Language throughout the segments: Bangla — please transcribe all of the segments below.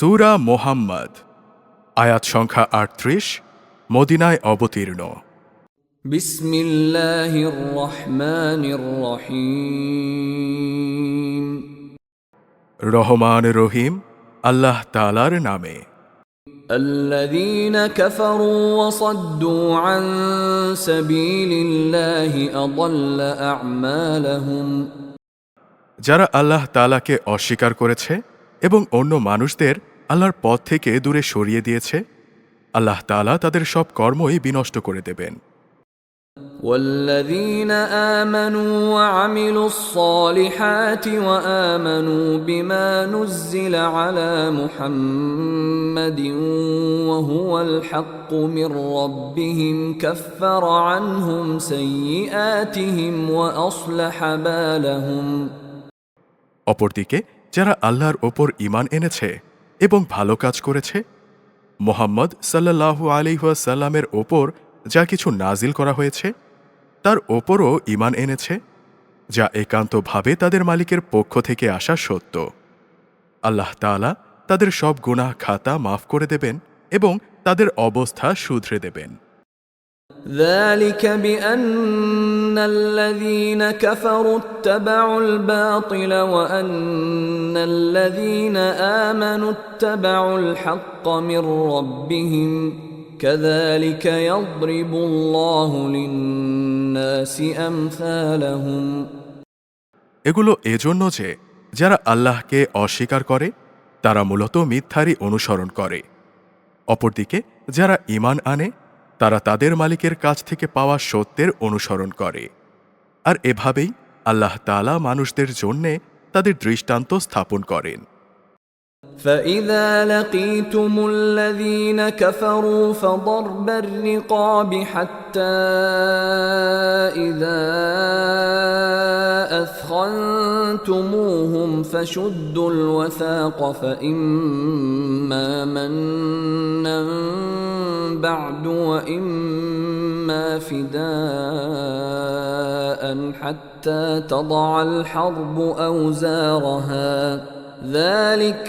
সূরা মুহাম্মদ আয়াত সংখ্যা ৩৮ মদিনায় অবতীর্ণ। বিসমিল্লাহির রহমানির রহিম। রহমান রহিম আল্লাহ তাআলার নামে। الذين كفروا وصدوا عن سبيل الله أضل أعمالهم। যারা আল্লাহ তাআলাকে অস্বীকার করেছে এবং অন্য মানুষদের আল্লাহর পথ থেকে দূরে সরিয়ে দিয়েছে, আল্লাহ তাআলা তাদের সব কর্মই বিনষ্ট করে দেবেন। والذين آمنوا وعملوا الصالحات وآمنوا بما نزل على محمد وهو الحق من ربهم كفر عنهم سيئاتهم وأصلح بالهم। অপরদিকে যারা আল্লাহর ওপর ঈমান এনেছে এবং ভালো কাজ করেছে, মুহাম্মদ সাল্লাল্লাহু আলাইহি ওয়াসাল্লামের ওপর যা কিছু নাজিল করা হয়েছে তার ওপরও ঈমান এনেছে, যা একান্তভাবে তাদের মালিকের পক্ষ থেকে আসা সত্য। আল্লাহ তাআলা তাদের সব গুনাহ খাতা মাফ করে দেবেন এবং তাদের অবস্থা শুধরে দেবেন। ذلك بأن الذين كفروا اتبعوا الباطل وأن الذين آمنوا اتبعوا الحق من ربهم كذلك يضرب الله للناس أمثالهم। এগুলো এজন্য যে যারা আল্লাহকে অস্বীকার করে তারা মূলত মিথ্যারই অনুসরণ করে, অপরদিকে যারা ঈমান আনে তারা তাদের মালিকের কাছ থেকে পাওয়া সত্যের অনুসরণ করে। আর এভাবেই আল্লাহ তাআলা মানুষদের জন্যে তাদের দৃষ্টান্ত স্থাপন করেন। فإذا لقيتم الذين كفروا فضرب الرقاب حتى إذا أثخنتموهم فشدوا الوثاق فإما منا بعد وإما فداء حتى تضع الحرب أوزارها ذلك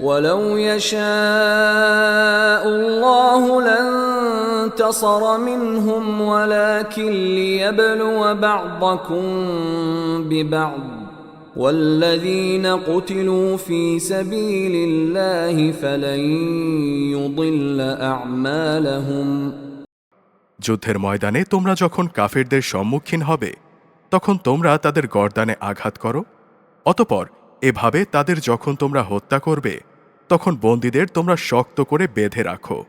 ولو يشاء الله لانتصر منهم ولكن ليبلو بعضكم ببعض والذين قتلوا في سبيل الله فلن يضل أعمالهم। যুদ্ধের ময়দানে তোমরা যখন কাফেরদের সম্মুখীন হবে তখন তোমরা তাদের গর্দানে আঘাত করো, অতঃপর এভাবে তাদের যখন তোমরা হত্যা করবে তখন বন্দীদের তোমরা শক্ত করে বেঁধে রাখো।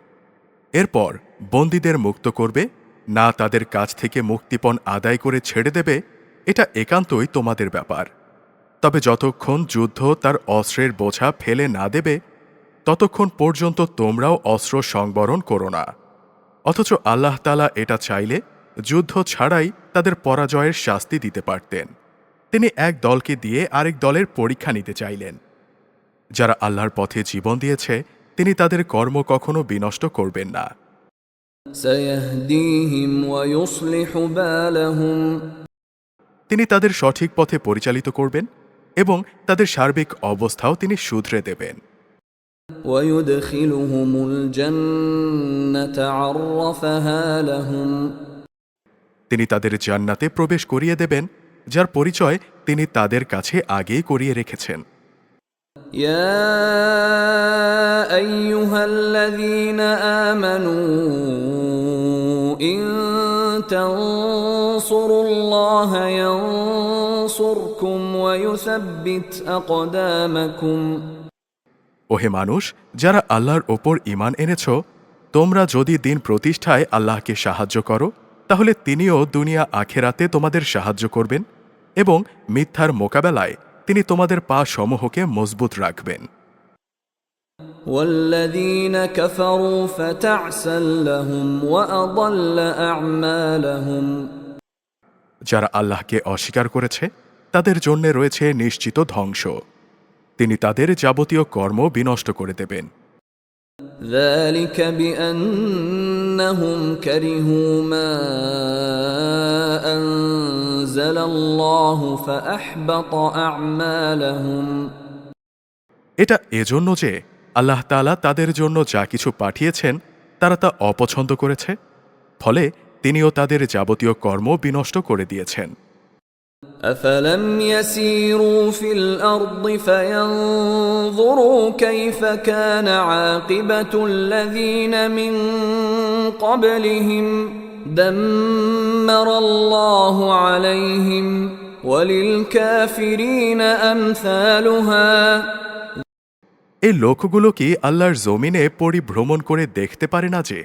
এরপর বন্দীদের মুক্ত করবে, না তাদের কাছ থেকে মুক্তিপণ আদায় করে ছেড়ে দেবে, এটা একান্তই তোমাদের ব্যাপার। তবে যতক্ষণ যুদ্ধ তার অস্ত্রের বোঝা ফেলে না দেবে ততক্ষণ পর্যন্ত তোমরাও অস্ত্র সংবরণ করো না। অথচ আল্লাহ তাআলা এটা চাইলে যুদ্ধ ছাড়াই তাদের পরাজয়ের শাস্তি দিতে পারতেন। তিনি এক দলকে দিয়ে আরেক দলের পরীক্ষা নিতে চাইলেন। যারা আল্লাহর পথে জীবন দিয়েছে তিনি তাদের কর্ম কখনো বিনষ্ট করবেন না। سيهديهم ويصلح بالهم। তিনি তাদের সঠিক পথে পরিচালিত করবেন এবং তাদের সার্বিক অবস্থাও তিনি শুধরে দেবেন। ويدخلهم الجنة عرفها لهم। তিনি তাদের জান্নাতে প্রবেশ করিয়ে দেবেন, যার পরিচয় তিনি তাদের কাছে আগেই করিয়ে রেখেছেন। يا أيها الذين آمنوا إن تنصروا الله ينصركم ويثبت أقدامكم। ওহে মানুষ, যারা আল্লাহর ওপর ঈমান এনেছ, তোমরা যদি দিন প্রতিষ্ঠায় আল্লাহকে সাহায্য করো তাহলে তিনিও দুনিয়া আখেরাতে তোমাদের সাহায্য করবেন এবং মিথ্যার মোকাবেলায় তিনি তোমাদের পা সমূহকে মজবুত রাখবেন। والذين كفروا فتعسا لهم وأضل أعمالهم। যারা আল্লাহকে অস্বীকার করেছে তাদের জন্য রয়েছে নিশ্চিত ধ্বংস, তিনি তাদের যাবতীয় কর্ম বিনষ্ট করে দেবেন। ذلك بأنهم كرهوا ما أنزل الله فأحبط أعمالهم। এটা এজন্য যে আল্লাহ তাআলা তাদের জন্য যা কিছু পাঠিয়েছেন তারা তা অপছন্দ করেছে, ফলে তিনিও তাদের যাবতীয় কর্ম বিনষ্ট করে দিয়েছেন। أفلم يسيروا في الأرض فينظروا كيف كان عاقبة الذين من قبلهم دمر الله عليهم وللكافرين أمثالها। এই লোকগুলো কি আল্লাহর জমিনে পরিভ্রমণ করে দেখতে পারে না যে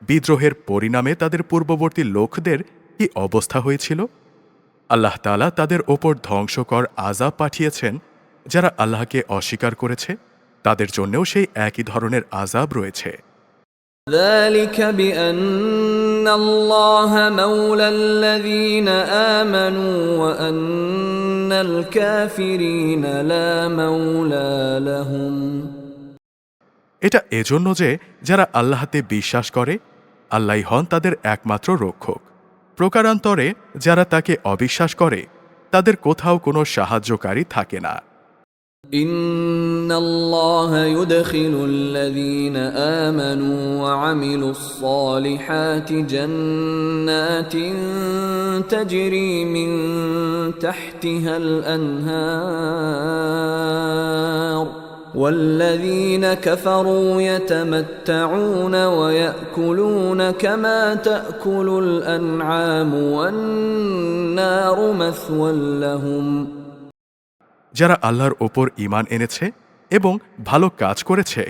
বিদ্রোহের পরিণামে তাদের পূর্ববর্তী লোকদের কি অবস্থা হয়েছিল? আল্লাহ তাআলা তাদের ওপর ধ্বংসকর আযাব পাঠিয়েছেন। যারা আল্লাহকে অস্বীকার করেছে তাদের জন্যও সেই একই ধরনের আযাব রয়েছে। ذلك بأن الله مولى الذين آمنوا وأن الكافرين لا مولى لهم। এটা এজন্য যে যারা আল্লাহতে বিশ্বাস করে আল্লাহই হন তাদের একমাত্র রক্ষক। প্রকারান্তরে যারা তাকে অবিশ্বাস করে তাদের কোথাও কোনো সাহায্যকারী থাকে না। إن الله يدخل الذين آمنوا وعملوا الصالحات جنات تجري من تحتها الأنهار والذين كفروا يتمتعون ويأكلون كما تأكل الأنعام والنار مثوى لهم। যারা আল্লাহর ওপর ঈমান এনেছে এবং ভালো কাজ করেছে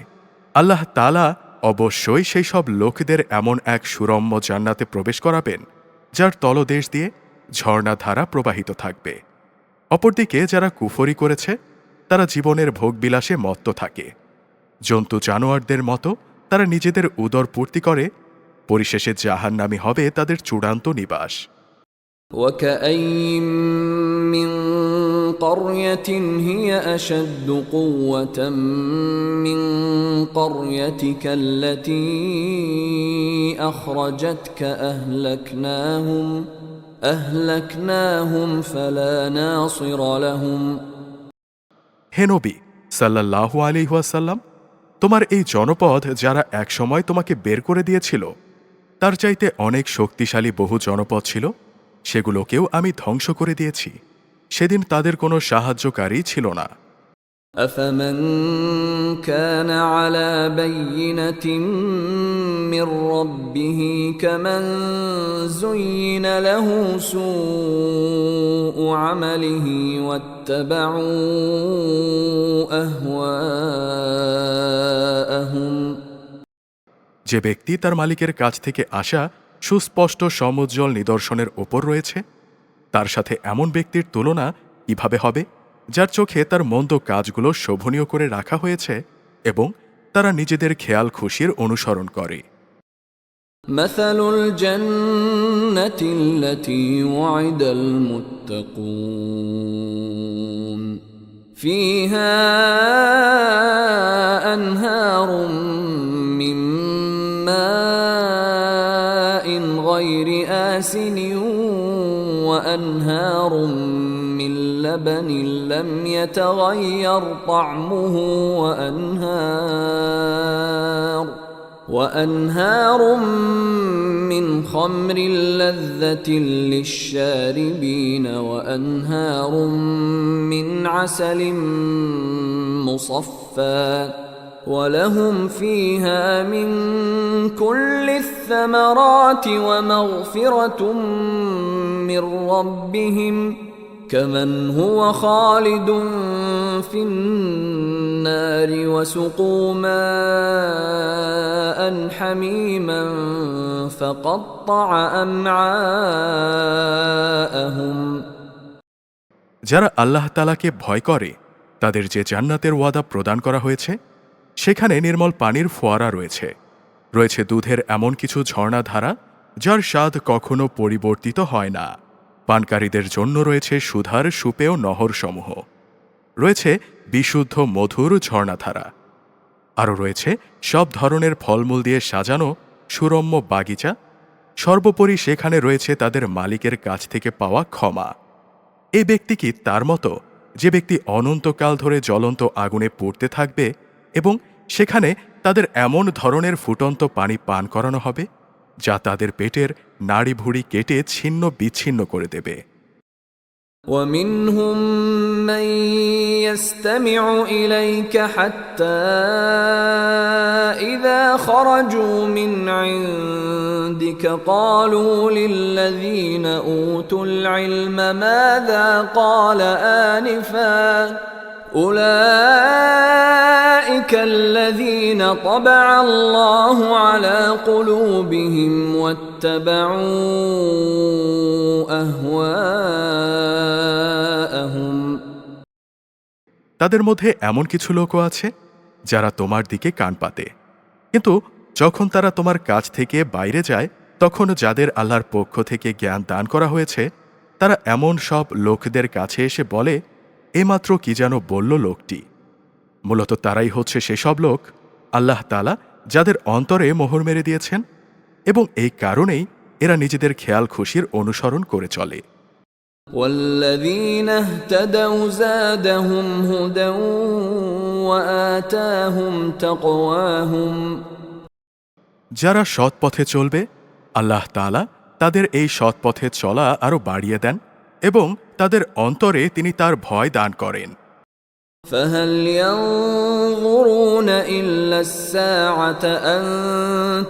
আল্লাহ তাআলা অবশ্যই সেই সব লোকদের এমন এক সুরম্য জান্নাতে প্রবেশ করাবেন যার তলদেশ দিয়ে ঝর্ণাধারা প্রবাহিত থাকবে। অপরদিকে যারা কুফরি করেছে তারা জীবনের ভোগবিলাসে মত্ত থাকে। জন্তু জানোয়ারদের মতো তারা নিজেদের উদর পূর্তি করে, পরিশেষে জাহান্নামী হবে তাদের চূড়ান্ত নিবাস। وكأين من قرية هي أشد قوة من قريتك التي أخرجتك أهلكناهم فلا ناصر لهم। হে নবী সাল্লাল্লাহু আলাইহি ওয়াসাল্লাম, তোমার এই জনপদ যারা একসময় তোমাকে বের করে দিয়েছিল তার চাইতে অনেক শক্তিশালী বহু জনপদ ছিল, সেগুলোকেও আমি ধ্বংস করে দিয়েছি। সেদিন তাদের কোনো সাহায্যকারী ছিল না। أفمن كان على بينة من ربه كمن زين له سوء عمله واتبعوا أهواءهم। যে ব্যক্তি তার মালিকের কাছ থেকে আসা সুস্পষ্ট সমুজ্জ্বল নিদর্শনের ওপর রয়েছে তার সাথে এমন ব্যক্তির তুলনা কিভাবে হবে যার চোখে তার মন্দ কাজগুলো শোভনীয় করে রাখা হয়েছে এবং তারা নিজেদের খেয়াল খুশির অনুসরণ করে। مثل الجنة التي وعد المتقون فيها أنهار من ماء غير آسن وأنهار من لبن لم يتغير طعمه وأنهار من خمر لذة للشاربين وأنهار من عسل مصفى ولهم فيها من كل الثمرات ومغفرة من ربهم كمن هو خالد في النار وسقوا ماء حميما فقطع أمعاءهم। যারা আল্লাহ তাআলাকে ভয় করে তাদের যে জান্নাতের ওয়াদা প্রদান করা হয়েছে সেখানে নির্মল পানির ফোয়ারা রয়েছে, রয়েছে দুধের এমন কিছু ঝর্ণাধারা যার স্বাদ কখনো পরিবর্তিত হয় না। পানকারীদের জন্য রয়েছে সুধার সুপেয় নহরসমূহ, রয়েছে বিশুদ্ধ মধুর ঝর্ণাধারা, আরও রয়েছে সব ধরনের ফলমূল দিয়ে সাজানো সুরম্য বাগিচা। সর্বোপরি সেখানে রয়েছে তাদের মালিকের কাছ থেকে পাওয়া ক্ষমা। এই ব্যক্তি কি তার মতো যে ব্যক্তি অনন্তকাল ধরে জ্বলন্ত আগুনে পুড়তে থাকবে এবং সেখানে তাদের এমন ধরনের ফুটন্ত পানি পান করানো হবে যা তাদের পেটের নাড়িভুড়ি কেটে ছিন্ন বিচ্ছিন্ন করে দেবে। ومنهم من يستمع إليك حتى إذا خرجوا من عندك قالوا للذين أوتوا العلم ماذا قال آنفا أولئك الذين طبع الله على قلوبهم واتبعوا أهواءهم। তাদের মধ্যে এমন কিছু লোকও আছে যারা তোমার দিকে কান পাতে, কিন্তু যখন তারা তোমার কাছ থেকে বাইরে যায় তখন যাদের আল্লাহর পক্ষ থেকে জ্ঞান দান করা হয়েছে তারা এমন সব লোকদের কাছে এসে বলে, এইমাত্র কি যেন বলল লোকটি। মূলত তারাই হচ্ছে সেসব লোক আল্লাহ তাআলা যাদের অন্তরে মোহর মেরে দিয়েছেন, এবং এই কারণেই এরা নিজেদের খেয়াল খুশির অনুসরণ করে চলে। والذين اهتدوا زادهم هدى وآتاهم تقواهم। যারা সৎ পথে চলবে আল্লাহ তাআলা তাদের এই সৎ পথে চলা আরো বাড়িয়ে দেন এবং তাদের অন্তরে তিনি তার ভয় দান করেন। فهل ينظرون إلا الساعة أن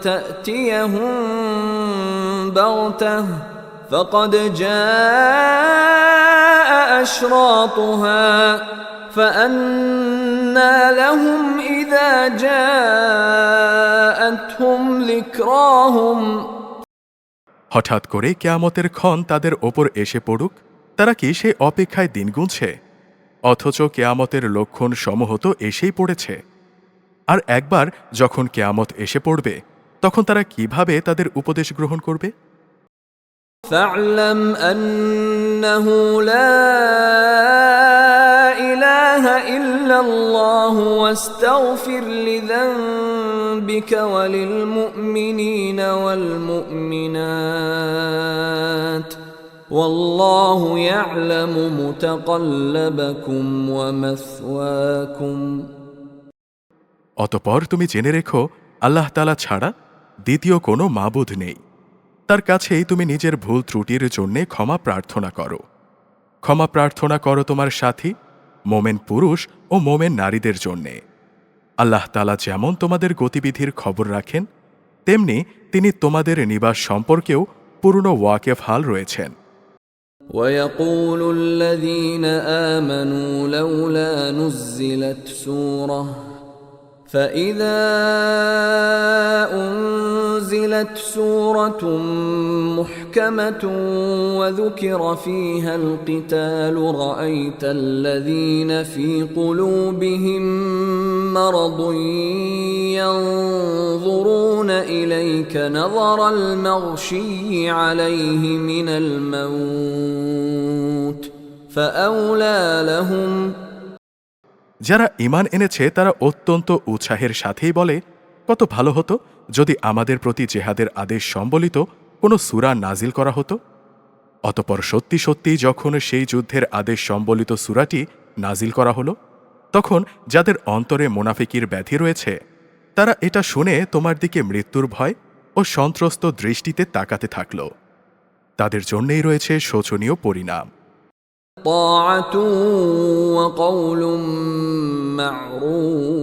تأتيهم بغتة فقد جاء أشراطها فأنى لهم إذا جاءتهم ذكراهم। হঠাৎ করে কিয়ামতের ক্ষণ তাদের ওপর এসে পড়ুক, তারা কি সে অপেক্ষায় দিন গুনছে? অথচ কিয়ামতের লক্ষণ সমূহ তো এসেই পড়েছে। আর একবার যখন কিয়ামত এসে পড়বে তখন তারা কিভাবে তাদের উপদেশ গ্রহণ করবে? فاعلم أنه لا إله إلا الله واستغفر لذنبك وللمؤمنين والمؤمنات والله يعلم متقلبكم ومثواكم। অতঃপর তুমি জেনে রেখো আল্লাহ তাআলা ছাড়া দ্বিতীয় কোনো মাবুদ নেই। তার কাছেই তুমি নিজের ভুল ত্রুটির জন্যে ক্ষমা প্রার্থনা করো। ক্ষমা প্রার্থনা করো তোমার সাথী মোমেন পুরুষ ও মোমেন নারীদের জন্যে। আল্লাহ তাআলা যেমন তোমাদের গতিবিধির খবর রাখেন তেমনি তিনি তোমাদের নিবাস সম্পর্কেও পূর্ণ ওয়াকিফহাল রয়েছেন। ويقول الذين آمنوا لولا نزلت سورة فإذا أنزلت سورة محكمة وذكر فيها القتال رأيت الذين في قلوبهم مرض ينظرون إليك نظر المغشي عليه من الموت فأولى لهم। যারা ঈমান এনেছে তারা অত্যন্ত উৎসাহের সাথেই বলে, কত ভালো হতো যদি আমাদের প্রতি জেহাদের আদেশ সম্বলিত কোনো সূরা নাজিল করা হতো। অতঃপর সত্যি সত্যি যখন সেই যুদ্ধের আদেশ সম্বলিত সূরাটি নাজিল করা হলো তখন যাদের অন্তরে মুনাফিকির ব্যাধি রয়েছে তারা এটা শুনে তোমার দিকে মৃত্যুর ভয় ও সন্ত্রস্ত দৃষ্টিতে তাকাতে থাকল। তাদের জন্যই রয়েছে শোচনীয় পরিণাম। طاعة وقول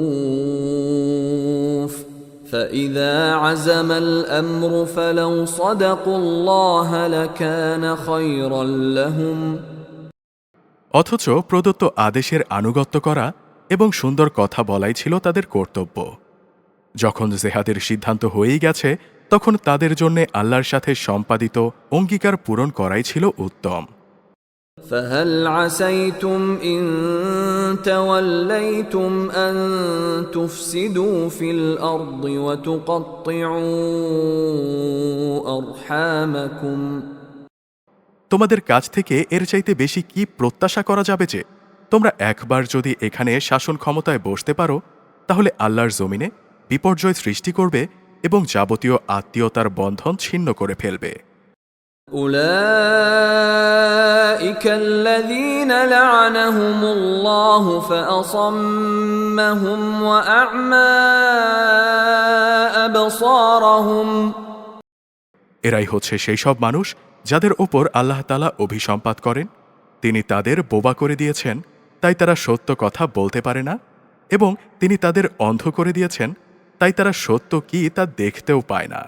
معروف فإذا عزم الأمر فلو صدقوا الله لكان خيرا لهم। অথচ প্রদত্ত আদেশের আনুগত্য করা এবং সুন্দর কথা বলাই ছিল তাদের কর্তব্য। যখন জেহাদের সিদ্ধান্ত হয়েই গেছে তখন তাদের জন্য আল্লাহর সাথে সম্পাদিত অঙ্গীকার পূরণ করাই ছিল উত্তম। فهل عسيتم إن توليتم أن تفسدوا في الأرض وتقطعوا أرحامكم। তোমাদের কাছ থেকে এর চাইতে বেশি কি প্রত্যাশা করা যাবে যে তোমরা একবার যদি এখানে শাসন ক্ষমতায় বসতে পারো তাহলে আল্লাহর জমিনে বিপর্যয় সৃষ্টি করবে এবং যাবতীয় আত্মীয়তার বন্ধন ছিন্ন করে ফেলবে। أولئك الذين لعنهم الله فأصمهم وأعمى أبصارهم এরাই হচ্ছে সেই সব মানুষ যাদের ওপর আল্লাহ তাআলা অভিসম্পাত করেন, তিনি তাদের বোবা করে দিয়েছেন, তাই তারা সত্য কথা বলতে পারে না, এবং তিনি তাদের অন্ধ করে দিয়েছেন, তাই তারা সত্য কি তা দেখতেও পায় না।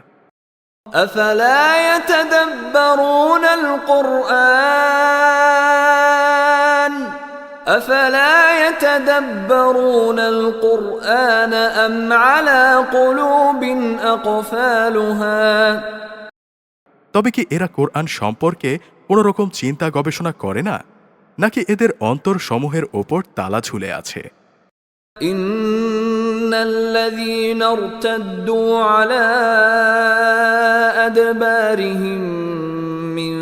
أفلا يتدبرون القرآن أم على قلوب أقفالها তবে কি এরা কোরআন সম্পর্কে কোনো রকম চিন্তা গবেষণা করে না, নাকি এদের অন্তর সমূহের ওপর তালা ঝুলে আছে? إن الذين ارتدوا على أدبارهم من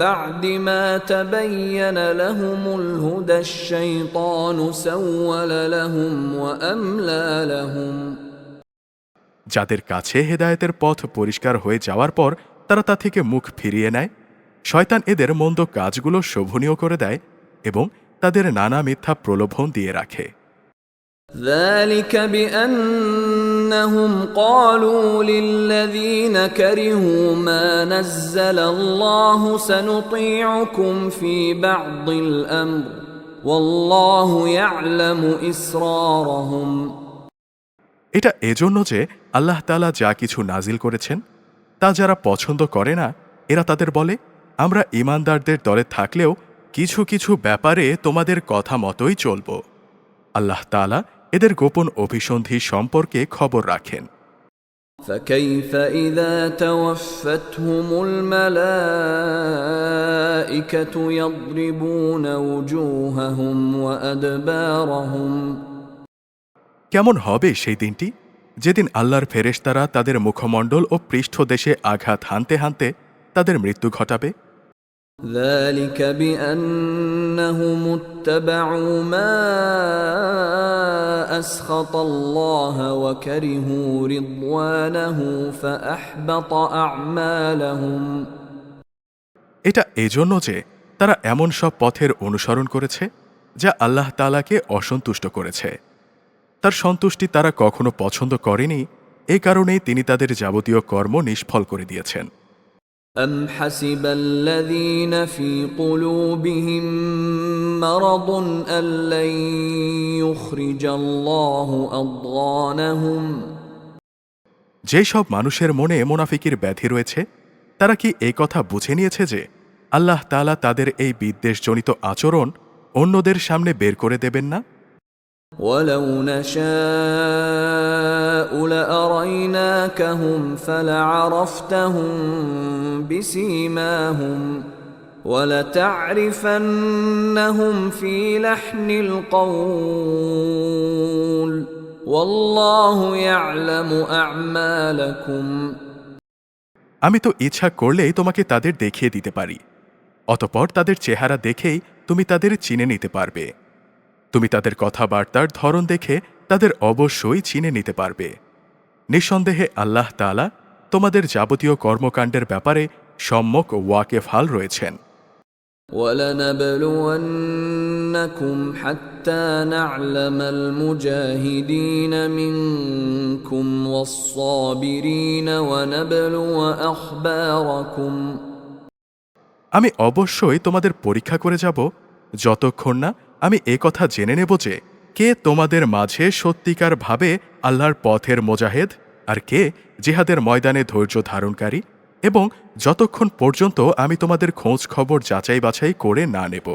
بعد ما تبين لهم الهدى الشيطان سول لهم وأملى لهم যাদের কাছে হেদায়েতের পথ পরিষ্কার হয়ে যাওয়ার পর তারা তা থেকে মুখ ফিরিয়ে নেয়, শয়তান এদের মন্দ কাজগুলো শোভনীয় করে দেয় এবং তাদের নানা মিথ্যা প্রলোভন দিয়ে রাখে। ذلك بأنهم قالوا للذين كرهوا ما نزل الله سنطيعكم في بعض الأمر والله يعلم إسرارهم এটা এজন্য যে আল্লাহ তাআলা যা কিছু নাজিল করেছেন তা যারা পছন্দ করে না, এরা তাদের বলে, আমরা ঈমানদারদের দলে থাকলেও কিছু কিছু ব্যাপারে তোমাদের কথা মতোই চলব। আল্লাহ তাআলা এদের গোপন অভিসন্ধি সম্পর্কে খবর রাখেন। فكيف إذا توفتهم الملائكة يضربون وجوههم وأدبارهم কেমন হবে সেই দিনটি যেদিন আল্লাহর ফেরেশতারা তাদের মুখমণ্ডল ও পৃষ্ঠদেশে আঘাত হানতে হানতে তাদের মৃত্যু ঘটাবে? ذلك بأنهم اتبعوا ما أسخط الله وكرهوا رضوانه فأحبط أعمالهم এটা এজন্য যে তারা এমন সব পথের অনুসরণ করেছে যা আল্লাহ তাআলাকে অসন্তুষ্ট করেছে, তার সন্তুষ্টি তারা কখনো পছন্দ করেনি, এই কারণেই তিনি তাদের যাবতীয় কর্ম নিষ্ফল করে দিয়েছেন। أم حسب الذين في قلوبهم مرض أن لن يخرج الله أضغانهم যে সব মানুষের মনে মুনাফিকির ব্যাধি রয়েছে তারা কি এই কথা বুঝে নিয়েছে যে আল্লাহ তাআলা তাদের এই বিদ্বেষজনিত আচরণ অন্যদের সামনে বের করে দেবেন না? ولو نشاء لأريناكهم فلعرفتهم بسيماهم ولتعرفنهم في لحن القول والله يعلم أعمالكم আমি তো ইচ্ছা করলেই তোমাকে তাদের দেখিয়ে দিতে পারি, অতঃপর তাদের চেহারা দেখেই তুমি তাদের চিনে নিতে পারবে। তুমি তাদের কথাবার্তার ধরন দেখে তাদের অবশ্যই চিনে নিতে পারবে। নিঃসন্দেহে আল্লাহ তাআলা তোমাদের যাবতীয় কর্মকাণ্ডের ব্যাপারে সম্যক ওয়াকেফাল রয়েছেন। وَلَنَبْلُوَنَّكُمْ حَتَّى نَعْلَمَ الْمُجَاهِدِينَ مِنكُمْ وَالصَّابِرِينَ وَنَبْلُوَ أَخْبَارَكُمْ আমি অবশ্যই তোমাদের পরীক্ষা করে যাব যতক্ষণ না আমি কথা জেনে নেব যে কে তোমাদের মাঝে সত্যিকার ভাবে আল্লাহর পথের মুজাহিদ আর কে জিহাদের ময়দানে ধৈর্য ধারণকারী, এবং যতক্ষণ পর্যন্ত আমি তোমাদের খোঁজ খবর যাচাই বাছাই করে না নেব।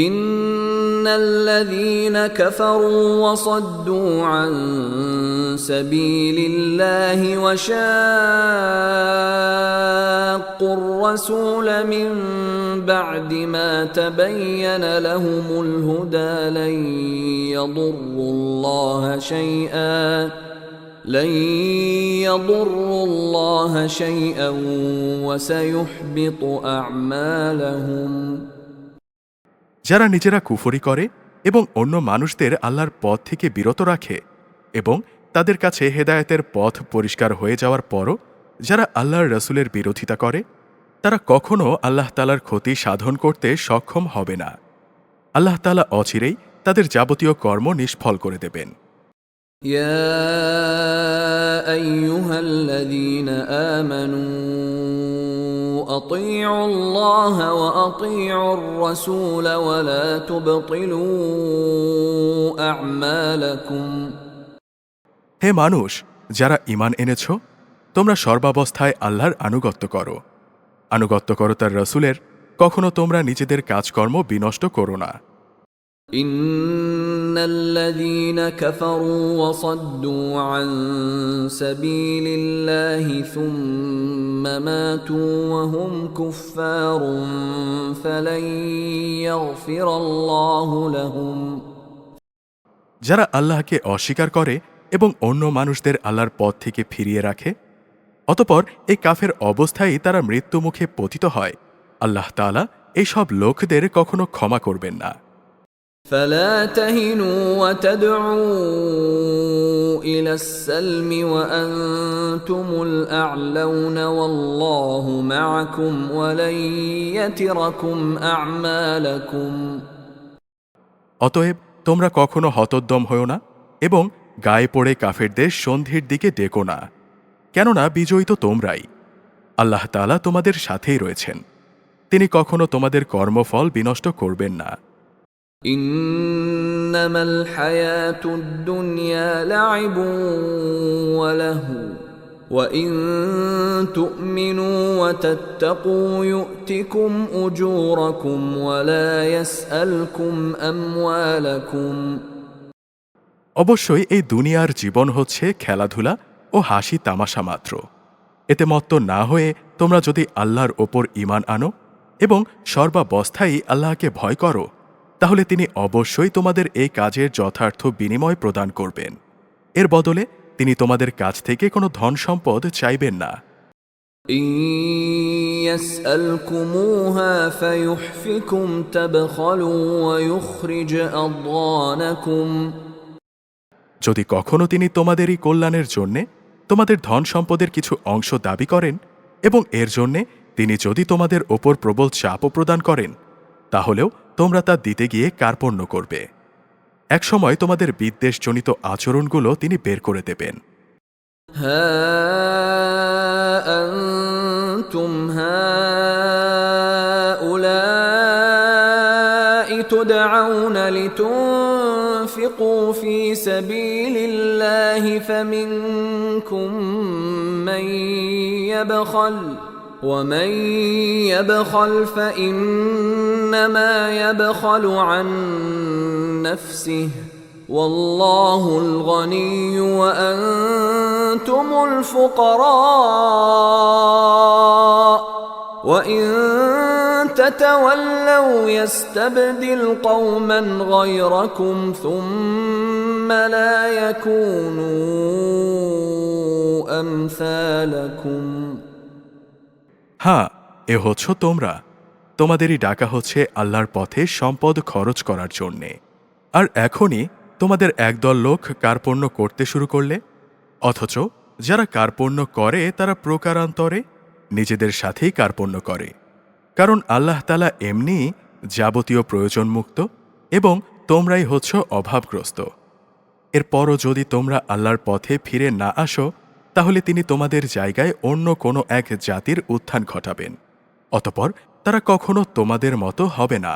ইন্নাল্লাযীনা কাফারু ওয়া সাদ্দু আন সাবিলিল্লাহি ওয়া শাক্কুর রাসূল মিন বা'দি মা তাবায়্যানা লাহুমুল হুদা লান ইয়াদুররুল্লাহা শাইআন ওয়া সায়ুহবিতু আ'মালাহুম যারা নিজেরা কুফরি করে এবং অন্য মানুষদের আল্লাহর পথ থেকে বিরত রাখে এবং তাদের কাছে হেদায়েতের পথ পরিষ্কার হয়ে যাওয়ার পরও যারা আল্লাহর রাসূলের বিরোধিতা করে তারা কখনো আল্লাহ তাআলার ক্ষতি সাধন করতে সক্ষম হবে না। আল্লাহ তাআলা অচিরেই তাদের যাবতীয় কর্ম নিষ্ফল করে দেবেন। يا أيها الذين آمنوا أطيعوا الله وأطيعوا الرسول ولا تبطلوا أعمالكم হে মানুষ, যারা ঈমান এনেছ, তোমরা সর্বাবস্থায় আল্লাহর আনুগত্য করো তার রাসূলের। কখনো তোমরা নিজেদের কাজকর্ম বিনষ্ট করো না। إن الذين كفروا وصدوا عن سبيل الله ثم ماتوا وهم كفار فلن يغفر الله لهم যারা আল্লাহকে অস্বীকার করে এবং অন্য মানুষদের আল্লাহর পথ থেকে ফিরিয়ে রাখে, অতঃপর এই কাফের অবস্থায় তারা মৃত্যুমুখে পতিত হয়, আল্লাহ তাআলা এই সব লোকদের কখনো ক্ষমা করবেন না। فلا تهنوا وتدعوا إلى السلم وأنتم الأعلون والله معكم ولن يتركم أعمالكم অতএব তোমরা কখনো হতোদ্যম হও না এবং গায়ে পড়ে কাফেরদের সন্ধির দিকে ডেকো না, কেননা বিজয়ী তো তোমরাই। আল্লাহ তাআলা তোমাদের সাথেই রয়েছেন, তিনি কখনো তোমাদের কর্মফল বিনষ্ট করবেন না। إنما الحياة الدنيا لعب ولهو وإن تؤمنوا وتتقوا يؤتكم أجوركم ولا يسألكم أموالكم অবশ্যই এই দুনিয়ার জীবন হচ্ছে খেলাধুলা ও হাসি তামাশা মাত্র। এতে মত্ত না হয়ে তোমরা যদি আল্লাহর ওপর ঈমান আনো এবং সর্বাবস্থায় আল্লাহকে ভয় করো, তাহলে তিনি অবশ্যই তোমাদের এই কাজের যথার্থ বিনিময় প্রদান করবেন। এর বদলে তিনি তোমাদের কাছ থেকে কোনো ধন সম্পদ চাইবেন না। إن يسألكموها فيحفكم تبخلوا ويخرج أضغانكم যদি কখনো তিনি তোমাদেরই কল্যাণের জন্যে তোমাদের ধন সম্পদের কিছু অংশ দাবি করেন এবং এর জন্যে তিনি যদি তোমাদের ওপর প্রবল চাপও প্রদান করেন, তাহলেও তোমরা তা দিতে গিয়ে কার্পণ্য করবে। একসময় তোমাদের বিদ্বেষজনিত আচরণগুলো তিনি বের করে দেবেন। ها أنتم هؤلاء تدعون لتنفقوا في سبيل الله فمنكم من يبخل ومن يبخل فإنما يبخل عن نفسه والله الغني وأنتم الفقراء وإن تتولوا يستبدل قوما غيركم ثم لا يكونوا أمثالكم হ্যাঁ, এ হচ্ছ তোমরা। তোমাদেরই ডাকা হচ্ছে আল্লাহর পথে সম্পদ খরচ করার জন্যে। আর এখনই তোমাদের একদল লোক কার্পণ্য করতে শুরু করলে, অথচ যারা কার্পণ্য করে তারা প্রকারান্তরে নিজেদের সাথেই কার্পণ্য করে, কারণ আল্লাহ তাআলা এমনি যাবতীয় প্রয়োজনমুক্ত এবং তোমরাই হচ্ছ অভাবগ্রস্ত। এরপরও যদি তোমরা আল্লাহর পথে ফিরে না আসো, তাহলে তিনি তোমাদের জায়গায় অন্য কোনো এক জাতির উত্থান ঘটাবেন, অতঃপর তারা কখনো তোমাদের মতো হবে না।